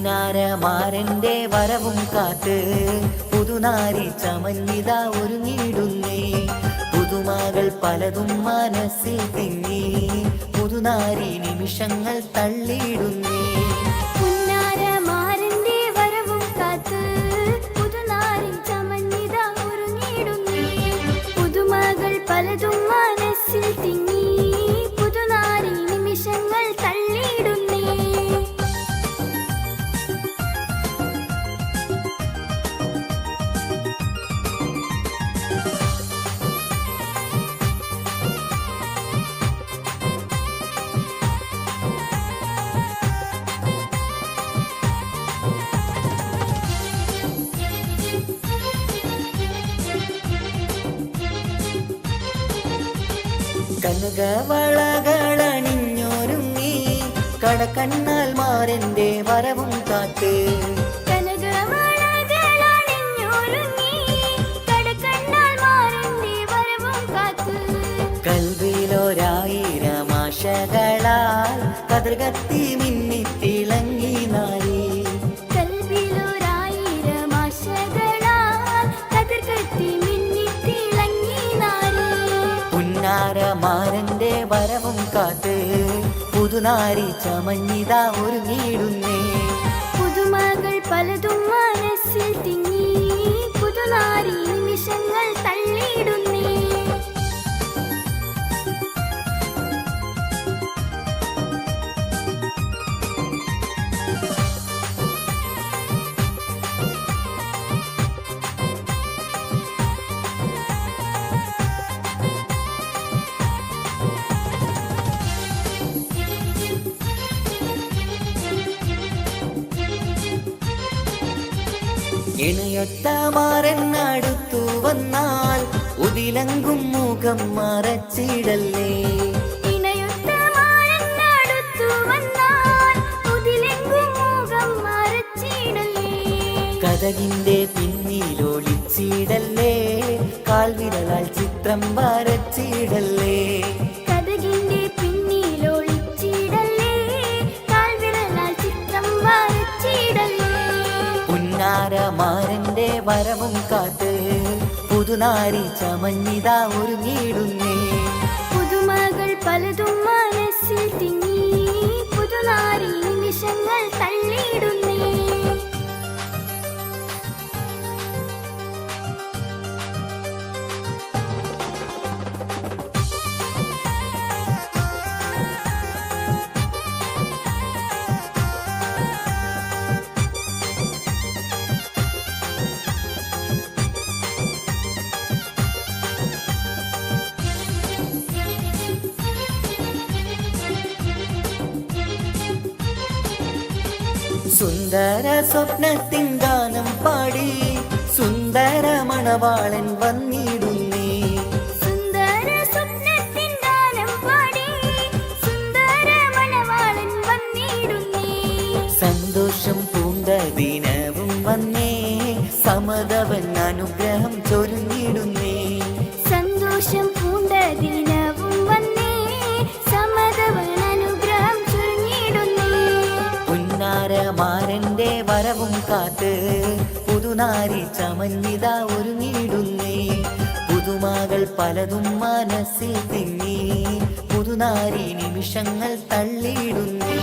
പുന്നാരമാരന്റെ വരവും കാത്ത് പുതുനാരി ചമഞ്ഞിത ഒരുങ്ങിടുന്നേ. പുതുമകൾ പലതും മനസ്സിൽ തിങ്ങി പുതുനാരി നിമിഷങ്ങൾ തള്ളിയിടുന്നേ. പലതും മനസ്സിൽ തിങ്ങി പുതുനാരി നിമിഷങ്ങൾ തള്ളിയിടുന്നേ. കനകവളകളണിഞ്ഞൊരുങ്ങി കടക്കണ്ണാൽ മാരന്റെ വരവും കാത്ത്. കൽവിലൊരായിരം ആശകളാൽ കതിർകത്തി മിന്നിത്തിളങ്ങി നാരി. പുന്നാരമാരന്റെ വരവും കാത്ത് പുതുനാരി ചമഞ്ഞിത ഒരുങ്ങിടുന്നേ. പുതുമകൾ പലതും മനസ്സിൽ തിങ്ങി പുതുനാരി നിമിഷങ്ങൾ തള്ളിയിടുന്നേ. ഇണയൊത്തമാരെന്നടുത്തു വന്നാൽ ഉതിലങ്കും മുഖം മറച്ചിടല്ലേ. കഥകിന്റെ പിന്നിലൊളിച്ചിടല്ലേ കാൽവിരലാൽ ചിത്രം വരച്ചിടല്ലേ. പുന്നാരമാരന്റെ വരവും കാത്ത് പുതുനാരി ചമഞ്ഞിത ഒരുങ്ങിടുന്നേ. പുതുമകൾ പലതും മനസ്സിൽ തിങ്ങി പുതുനാരി നിമിഷങ്ങൾ തള്ളിയിടുന്നേ. സുന്ദര സ്വപ്നത്തിൻ ഗാനം പാടി സുന്ദര മണവാളൻ വന്നിടുന്നേ. സന്തോഷം പൂണ്ട ദിനവും വന്നേ സമതവൻ അനുഗ്രഹം ചൊരിഞ്ഞിടുന്നേ. സന്തോഷം പൂണ്ട ദിനവും വന്നേ സമതവൻ അനുഗ്രഹം ചൊരിഞ്ഞിടുന്നേ. പുന്നാരമാരന്റെ വരവും കാത്ത് പുതുനാരി ചമഞ്ഞിത ഒരുങ്ങിടുന്നേ. പുതുമകൾ പലതും മനസ്സിൽ തിങ്ങി പുതുനാരി നിമിഷങ്ങൾ തള്ളിയിടുന്നേ.